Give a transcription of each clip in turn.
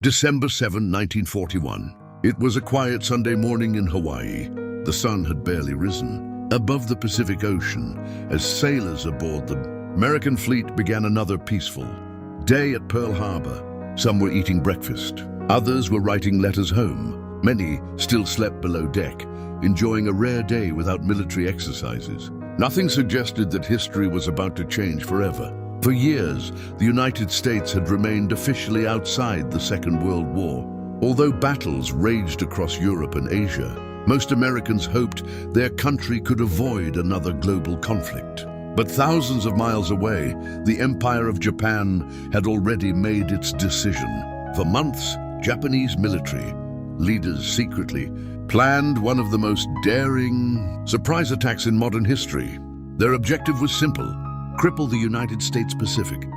December 7, 1941. It was a quiet Sunday morning in Hawaii. The sun had barely risen above the Pacific Ocean as sailors aboard the American fleet began another peaceful day at Pearl Harbor. Some were eating breakfast. Others were writing letters home. Many still slept below deck, enjoying a rare day without military exercises. Nothing suggested that history was about to change forever. For years, the United States had remained officially outside the Second World War. Although battles raged across Europe and Asia, most Americans hoped their country could avoid another global conflict. But thousands of miles away, the Empire of Japan had already made its decision. For months, Japanese military leaders secretly planned one of the most daring surprise attacks in modern history. Their objective was simple: cripple the United States Pacific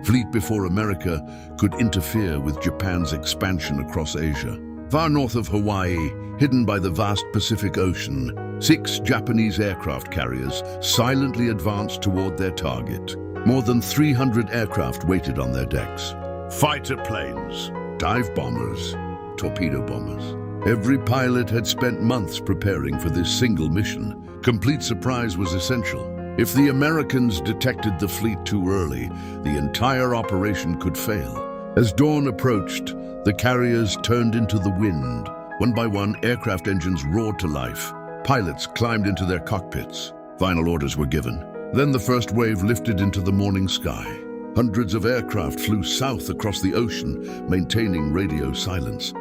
Fleet before America could interfere with Japan's expansion across Asia. Far north of Hawaii, hidden by the vast Pacific Ocean, 6 Japanese aircraft carriers silently advanced toward their target. More than 300 aircraft waited on their decks. Fighter planes, dive bombers, torpedo bombers. Every pilot had spent months preparing for this single mission. Complete surprise was essential. If the Americans detected the fleet too early, the entire operation could fail. As dawn approached, the carriers turned into the wind. One by one, aircraft engines roared to life. Pilots climbed into their cockpits. Final orders were given. Then the first wave lifted into the morning sky. Hundreds of aircraft flew south across the ocean, maintaining radio silence.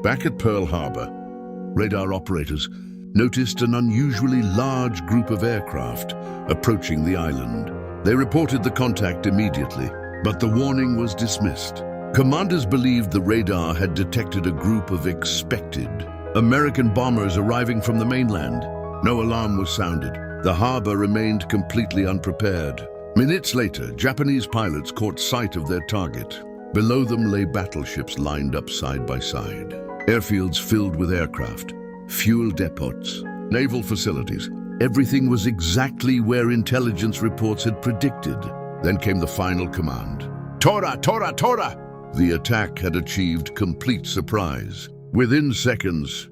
Back at Pearl Harbor, radar operators noticed an unusually large group of aircraft approaching the island. They reported the contact immediately, but the warning was dismissed. Commanders believed the radar had detected a group of expected American bombers arriving from the mainland. No alarm was sounded. The harbor remained completely unprepared. Minutes later, Japanese pilots caught sight of their target. Below them lay battleships lined up side by side. Airfields filled with aircraft, fuel depots, naval facilities. Everything was exactly where intelligence reports had predicted. Then came the final command. Tora! Tora! Tora! The attack had achieved complete surprise. Within seconds,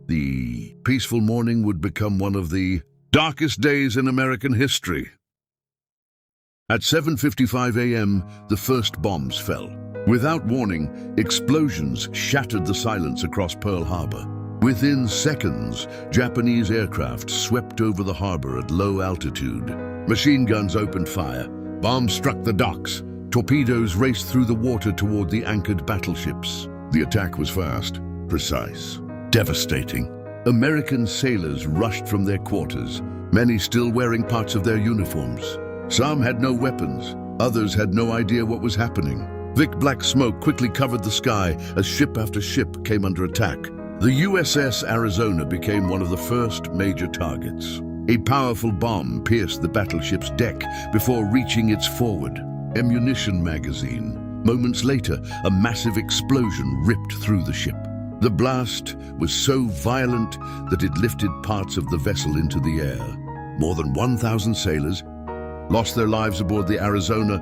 the peaceful morning would become one of the darkest days in American history. At 7:55 a.m., the first bombs fell. Without warning, explosions shattered the silence across Pearl Harbor. Within seconds, Japanese aircraft swept over the harbor at low altitude. Machine guns opened fire. Bombs struck the docks. Torpedoes raced through the water toward the anchored battleships. The attack was fast, precise, devastating. American sailors rushed from their quarters, many still wearing parts of their uniforms. Some had no weapons. Others had no idea what was happening. Thick black smoke quickly covered the sky as ship after ship came under attack. The USS Arizona became one of the first major targets. A powerful bomb pierced the battleship's deck before reaching its forward ammunition magazine. Moments later, a massive explosion ripped through the ship. The blast was so violent that it lifted parts of the vessel into the air. More than 1,000 sailors lost their lives aboard the Arizona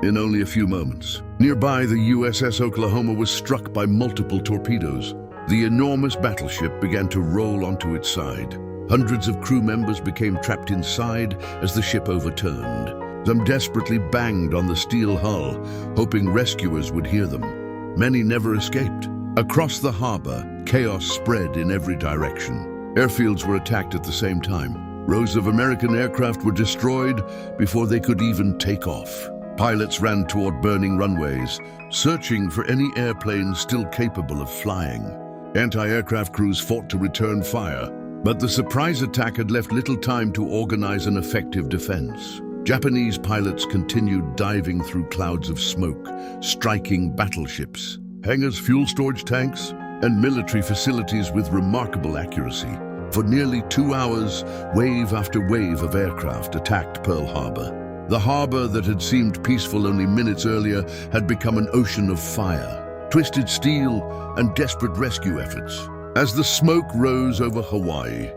in only a few moments. Nearby, the USS Oklahoma was struck by multiple torpedoes. The enormous battleship began to roll onto its side. Hundreds of crew members became trapped inside as the ship overturned. Some desperately banged on the steel hull, hoping rescuers would hear them. Many never escaped. Across the harbor, chaos spread in every direction. Airfields were attacked at the same time. Rows of American aircraft were destroyed before they could even take off. Pilots ran toward burning runways, searching for any airplanes still capable of flying. Anti-aircraft crews fought to return fire, but the surprise attack had left little time to organize an effective defense. Japanese pilots continued diving through clouds of smoke, striking battleships, hangars, fuel storage tanks, and military facilities with remarkable accuracy. For nearly 2 hours, wave after wave of aircraft attacked Pearl Harbor. The harbor that had seemed peaceful only minutes earlier had become an ocean of fire, twisted steel, and desperate rescue efforts. As the smoke rose over Hawaii,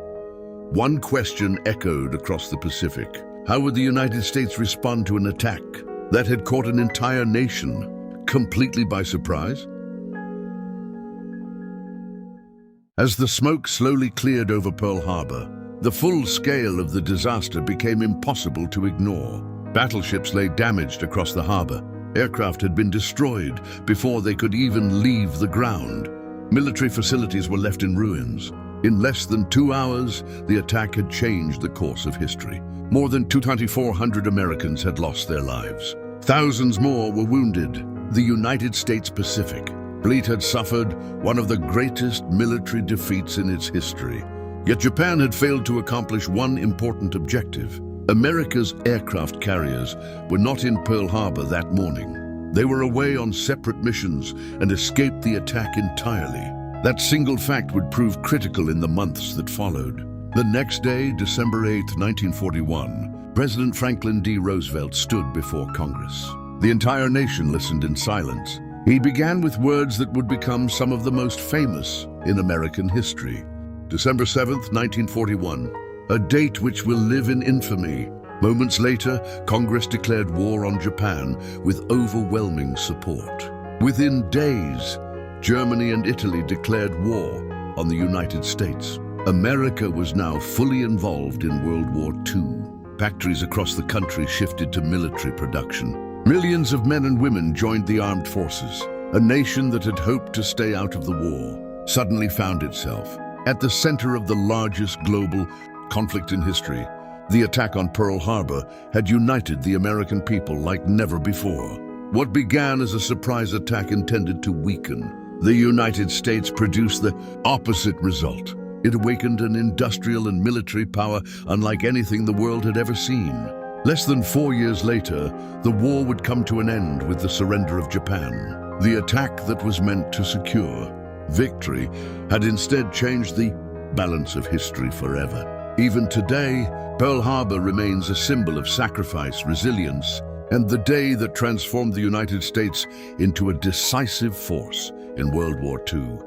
one question echoed across the Pacific. How would the United States respond to an attack that had caught an entire nation completely by surprise? As the smoke slowly cleared over Pearl Harbor, the full scale of the disaster became impossible to ignore. Battleships lay damaged across the harbor. Aircraft had been destroyed before they could even leave the ground. Military facilities were left in ruins. In less than 2 hours, the attack had changed the course of history. More than 2,400 Americans had lost their lives. Thousands more were wounded. The United States Pacific Fleet had suffered one of the greatest military defeats in its history. Yet Japan had failed to accomplish one important objective. America's aircraft carriers were not in Pearl Harbor that morning. They were away on separate missions and escaped the attack entirely. That single fact would prove critical in the months that followed. The next day, December 8, 1941, President Franklin D. Roosevelt stood before Congress. The entire nation listened in silence. He began with words that would become some of the most famous in American history. December 7, 1941, a date which will live in infamy. Moments later, Congress declared war on Japan with overwhelming support. Within days, Germany and Italy declared war on the United States. America was now fully involved in World War II. Factories across the country shifted to military production. Millions of men and women joined the armed forces. A nation that had hoped to stay out of the war suddenly found itself at the center of the largest global conflict in history. The attack on Pearl Harbor had united the American people like never before. What began as a surprise attack intended to weaken the United States produced the opposite result. It awakened an industrial and military power unlike anything the world had ever seen. Less than 4 years later, the war would come to an end with the surrender of Japan. The attack that was meant to secure victory had instead changed the balance of history forever. Even today, Pearl Harbor remains a symbol of sacrifice, resilience, and the day that transformed the United States into a decisive force in World War II.